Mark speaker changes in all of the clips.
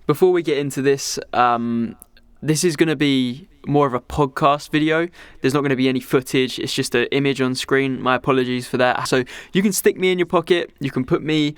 Speaker 1: Before we get into this, this is going to be more of a podcast video. There's not going to be any footage. It's just an image on screen. My apologies for that. So you can stick me in your pocket. You can put me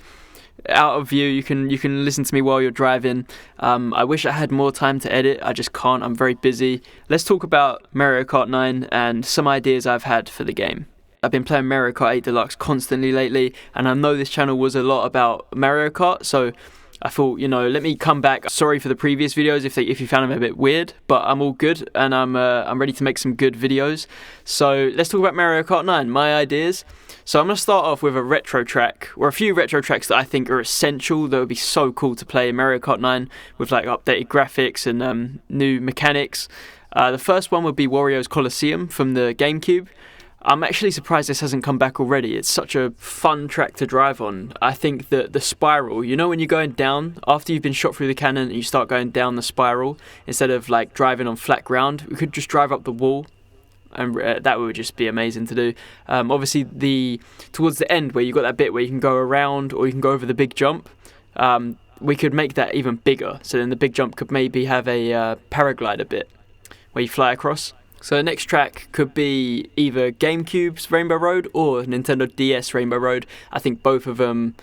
Speaker 1: out of view. You can listen to me while you're driving. I wish I had more time to edit. I just can't. I'm very busy. Let's talk about Mario Kart 9 and some ideas I've had for the game. I've been playing Mario Kart 8 Deluxe constantly lately, and I know this channel was a lot about Mario Kart, so I thought, let me come back. Sorry for the previous videos if you found them a bit weird, but I'm all good and I'm ready to make some good videos. So let's talk about Mario Kart 9, my ideas. So I'm going to start off with a retro track, or a few retro tracks that I think are essential, that would be so cool to play in Mario Kart 9 with like updated graphics and new mechanics. The first one would be Wario's Colosseum from the GameCube. I'm actually surprised this hasn't come back already. It's such a fun track to drive on. I think that the spiral, when you're going down, after you've been shot through the cannon and you start going down the spiral, instead of like driving on flat ground, we could just drive up the wall, and that would just be amazing to do. Obviously, towards the end where you got that bit where you can go around or you can go over the big jump, we could make that even bigger. So then the big jump could maybe have a paraglider bit where you fly across. So the next track could be either GameCube's Rainbow Road or Nintendo DS Rainbow Road. I think both of them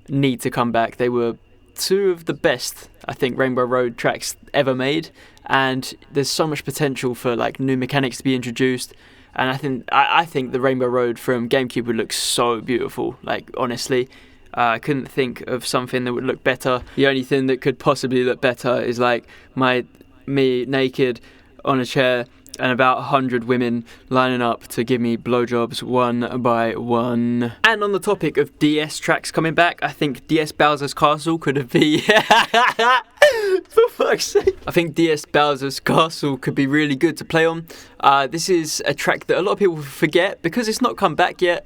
Speaker 1: need to come back. They were two of the best, I think, Rainbow Road tracks ever made, and there's so much potential for like new mechanics to be introduced. And I think the Rainbow Road from GameCube would look so beautiful. Like, honestly, I couldn't think of something that would look better. The only thing that could possibly look better is like me naked on a chair and about 100 women lining up to give me blowjobs one by one. And on the topic of DS tracks coming back, I think DS Bowser's Castle could be... For fuck's sake. I think DS Bowser's Castle could be really good to play on. This is a track that a lot of people forget because it's not come back yet.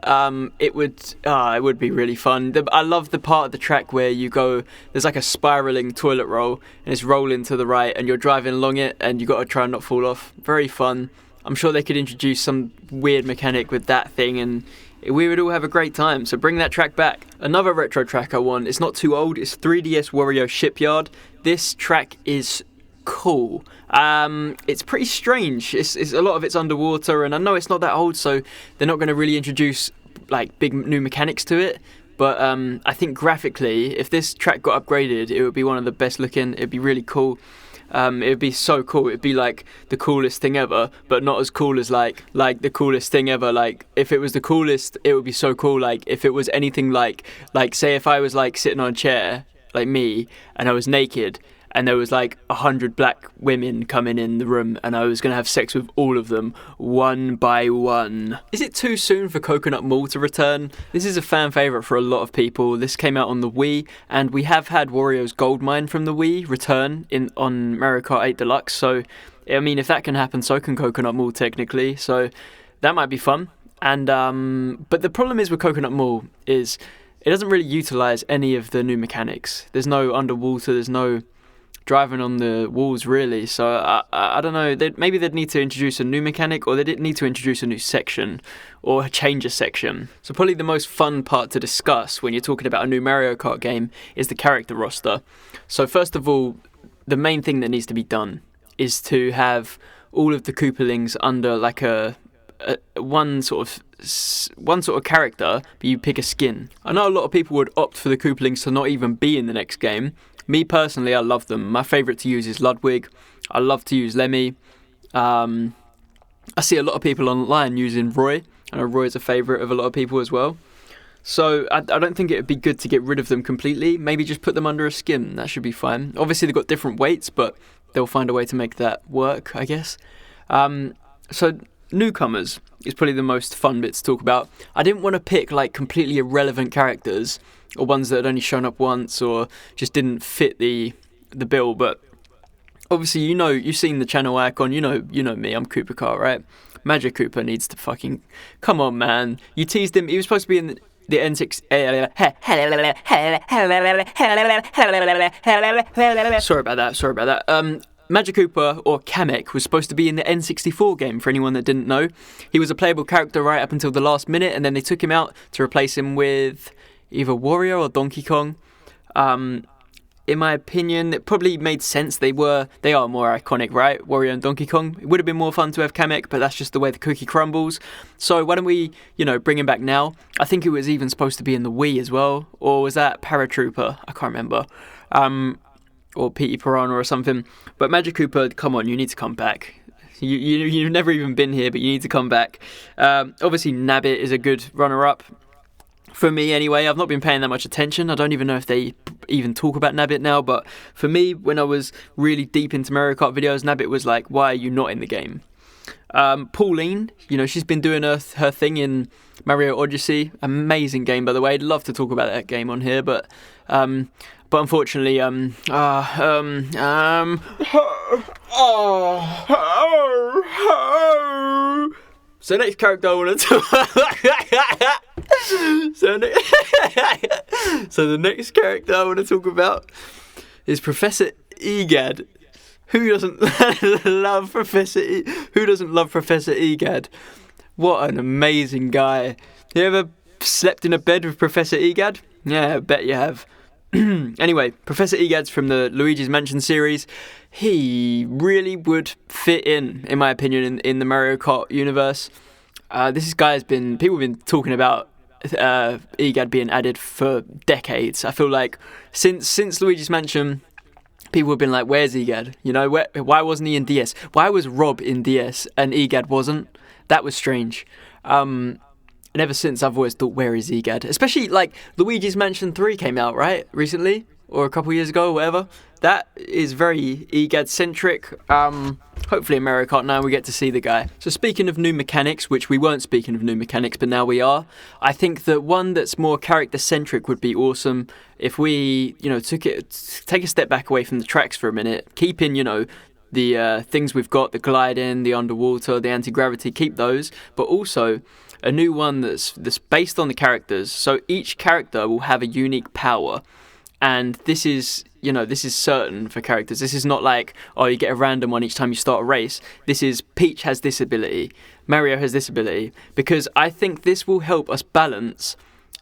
Speaker 1: It would be really fun. I love the part of the track where there's like a spiraling toilet roll and it's rolling to the right and you're driving along it and you got to try and not fall off. Very fun. I'm sure they could introduce some weird mechanic with that thing and we would all have a great time. So bring that track back. Another retro track I want, it's not too old, it's 3DS Wario Shipyard. This track is cool. It's pretty strange. It's a lot of it's underwater, and I know it's not that old, so they're not going to really introduce like big new mechanics to it. But I think graphically, if this track got upgraded, it would be one of the best looking. It'd be really cool. It would be so cool. It'd be like the coolest thing ever, but not as cool as like the coolest thing ever. Like if it was the coolest, it would be so cool. Like if it was anything like say if I was like sitting on a chair like me and I was naked, and there was like 100 black women coming in the room and I was going to have sex with all of them, one by one. Is it too soon for Coconut Mall to return? This is a fan favourite for a lot of people. This came out on the Wii, and we have had Wario's Gold Mine from the Wii return on Mario Kart 8 Deluxe. So, I mean, if that can happen, so can Coconut Mall technically. So, that might be fun. And but the problem is with Coconut Mall is it doesn't really utilise any of the new mechanics. There's no underwater, there's no driving on the walls really, so I don't know, maybe they'd need to introduce a new mechanic, or they didn't need to introduce a new section or change a section. So probably the most fun part to discuss when you're talking about a new Mario Kart game is the character roster. So first of all, the main thing that needs to be done is to have all of the Koopalings under like a one sort of character, but you pick a skin. I know a lot of people would opt for the Koopalings to not even be in the next game. Me personally, I love them. My favourite to use is Ludwig. I love to use Lemmy. I see a lot of people online using Roy. I know Roy's a favourite of a lot of people as well. So I don't think it would be good to get rid of them completely. Maybe just put them under a skin. That should be fine. Obviously, they've got different weights, but they'll find a way to make that work, I guess. So Newcomers is probably the most fun bit to talk about. I didn't want to pick like completely irrelevant characters or ones that had only shown up once or just didn't fit the bill, but obviously you've seen the channel icon, you know me, I'm Cooper Kart, right? Magic Cooper needs to fucking come on, man. You teased him. He was supposed to be in the N6. Sorry about that. Magic Cooper, or Kamek, was supposed to be in the N64 game, for anyone that didn't know. He was a playable character right up until the last minute, and then they took him out to replace him with either Wario or Donkey Kong. in my opinion, it probably made sense. They are more iconic, right? Wario and Donkey Kong. It would have been more fun to have Kamek, but that's just the way the cookie crumbles. So why don't we, bring him back now? I think it was even supposed to be in the Wii as well, or was that Paratrooper? I can't remember. Or Petey Piranha or something. But Magic Koopa, come on, you need to come back. You've never even been here, but you need to come back. Obviously, Nabbit is a good runner-up. For me, anyway, I've not been paying that much attention. I don't even know if they even talk about Nabbit now, but for me, when I was really deep into Mario Kart videos, Nabbit was like, why are you not in the game? Pauline, she's been doing her thing in Mario Odyssey. Amazing game, by the way. I'd love to talk about that game on here, but unfortunately, So next character I want to talk So the next character I want to talk about is Professor Egad. Who doesn't love Professor Who doesn't love Professor Egad? What an amazing guy. You ever slept in a bed with Professor Egad? Yeah, I bet you have. Anyway, Professor Egad's from the Luigi's Mansion series. He really would fit in my opinion, in the Mario Kart universe. This guy people have been talking about Egad being added for decades. I feel like since Luigi's Mansion, people have been like, where's Egad? Why wasn't he in DS? Why was Rob in DS and Egad wasn't? That was strange. And ever since, I've always thought, where is Egad? Especially, Luigi's Mansion 3 came out, right? Recently? Or a couple years ago, or whatever. That is very Egad-centric. Hopefully in Mario Kart 9 we get to see the guy. So speaking of new mechanics, which we weren't speaking of new mechanics, but now we are, I think that one that's more character-centric would be awesome if we, take a step back away from the tracks for a minute, keep in, the things we've got, the gliding, the underwater, the anti-gravity, keep those, but also a new one that's based on the characters. So each character will have a unique power, and this is certain for characters. This is not like, you get a random one each time you start a race. This is Peach has this ability, Mario has this ability, because I think this will help us balance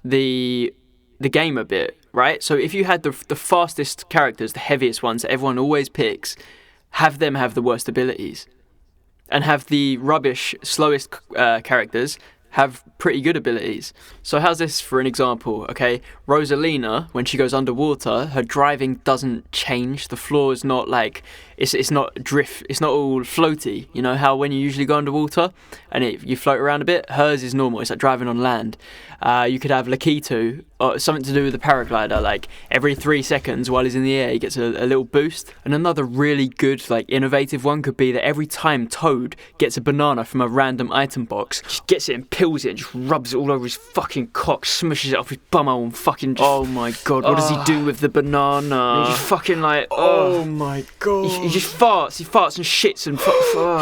Speaker 1: the game a bit, right? So if you had the fastest characters, the heaviest ones that everyone always picks, have them have the worst abilities, and have the rubbish, slowest characters have pretty good abilities. So how's this for an example? Okay, Rosalina, when she goes underwater, her driving doesn't change. The floor is not like, it's not drift, it's not all floaty. You know how when you usually go underwater and you float around a bit? Hers is normal, it's like driving on land. You could have Lakitu, or something to do with the paraglider, like every 3 seconds while he's in the air he gets a little boost. And another really good, innovative one could be that every time Toad gets a banana from a random item box, he gets it and peels it and just rubs it all over his fucking cock, smushes it off his bumhole and fucking just... Oh my god, what does he do with the banana? He just fucking oh my god. He just farts and shits and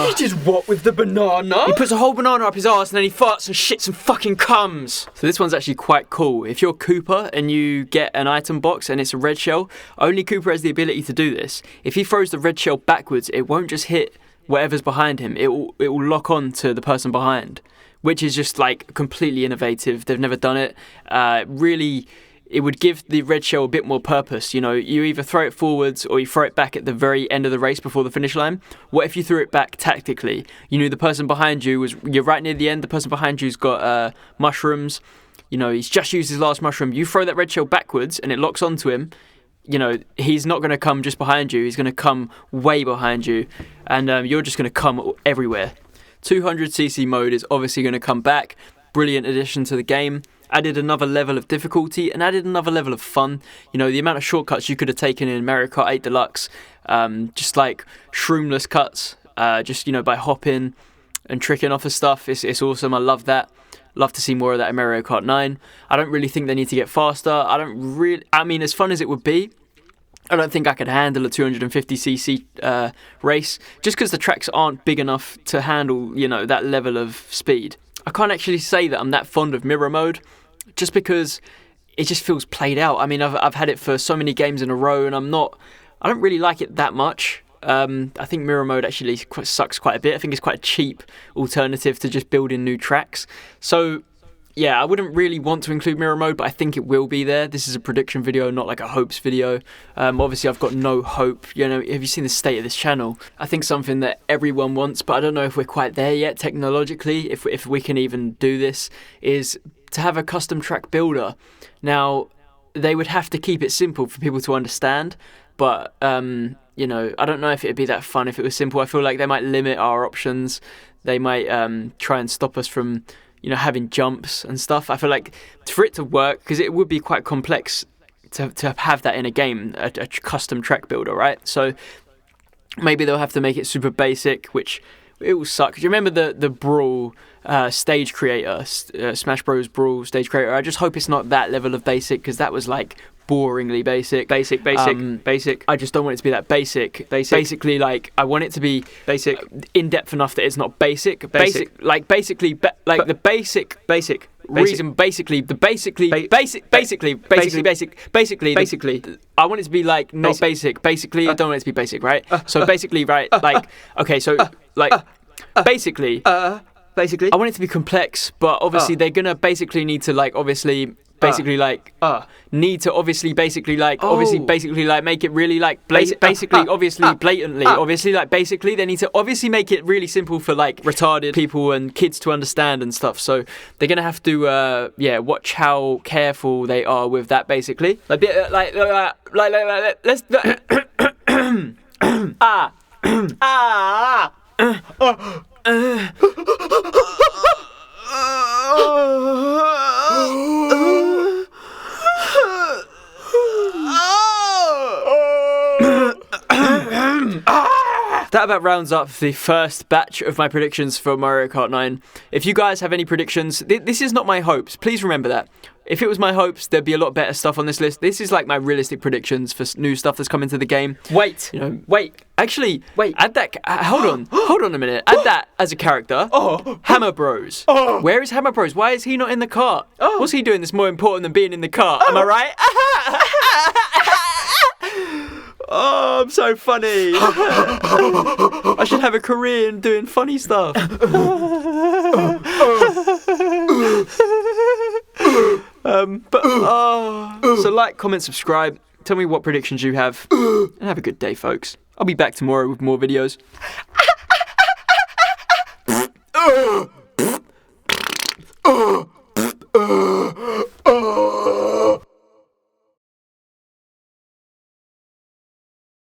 Speaker 2: He just what with the banana?
Speaker 1: He puts a whole banana up his arse and then he farts and shits and fucking comes. So this one's actually quite cool. If you're Koopa and you get an item box and it's a red shell, only Koopa has the ability to do this. If he throws the red shell backwards, it won't just hit whatever's behind him. It will lock on to the person behind, which is just completely innovative. They've never done it. Really, it would give the red shell a bit more purpose. You either throw it forwards or you throw it back at the very end of the race before the finish line. What if you threw it back tactically? The person behind you you're right near the end. The person behind you's got mushrooms. He's just used his last mushroom. You throw that red shell backwards and it locks onto him. He's not going to come just behind you. He's going to come way behind you, and you're just going to come everywhere. 200cc mode is obviously going to come back. Brilliant addition to the game. Added another level of difficulty and added another level of fun. The amount of shortcuts you could have taken in Mario Kart 8 Deluxe, just like shroomless cuts, by hopping and tricking off of stuff. It's awesome. I love that. Love to see more of that in Mario Kart 9. I don't really think they need to get faster. As fun as it would be, I don't think I could handle a 250cc race, just because the tracks aren't big enough to handle, that level of speed. I can't actually say that I'm that fond of mirror mode, just because it just feels played out. I've had it for so many games in a row, and I don't really like it that much. I think mirror mode actually sucks quite a bit. I think it's quite a cheap alternative to just building new tracks. So yeah, I wouldn't really want to include mirror mode, but I think it will be there. This is a prediction video, not like a hopes video. Obviously, I've got no hope. You know, have you seen the state of this channel? I think something that everyone wants, but I don't know if we're quite there yet technologically, if we can even do this, is to have a custom track builder. Now, they would have to keep it simple for people to understand, but, you know, I don't know if it'd be that fun if it was simple. I feel like they might limit our options. They might try and stop us from, you know, having jumps and stuff. I feel like for it to work, because it would be quite complex to have that in a game, a custom track builder, right? So maybe they'll have to make it super basic, which it will suck. Do you remember the Brawl stage creator, Smash Bros. Brawl stage creator? I just hope it's not that level of basic, because that was like boringly basic. Basic. I just don't want it to be that basic. Basically, like, I want it to be basic, in depth enough that it's not basic. Basically, I want it to be like not basic. Basically, I don't want it to be basic, right? So basically, right, like, okay, so like basically, I want it to be complex, but obviously they're gonna basically need to like obviously make it really like blatantly obviously like basically they need to obviously make it really simple for like retarded people and kids to understand and stuff. So they're gonna have to watch how careful they are with that, basically. Let's That about rounds up the first batch of my predictions for Mario Kart 9. If you guys have any predictions, this is not my hopes. Please remember that. If it was my hopes, there'd be a lot better stuff on this list. This is like my realistic predictions for new stuff that's coming to the game. Wait. Actually, add that. Hold on a minute. Add that as a character. Hammer Bros. Where is Hammer Bros? Why is he not in the cart? What's he doing that's more important than being in the cart? Am I right? Oh, I'm so funny. I should have a career in doing funny stuff. So like, comment, subscribe. Tell me what predictions you have. And have a good day, folks. I'll be back tomorrow with more videos.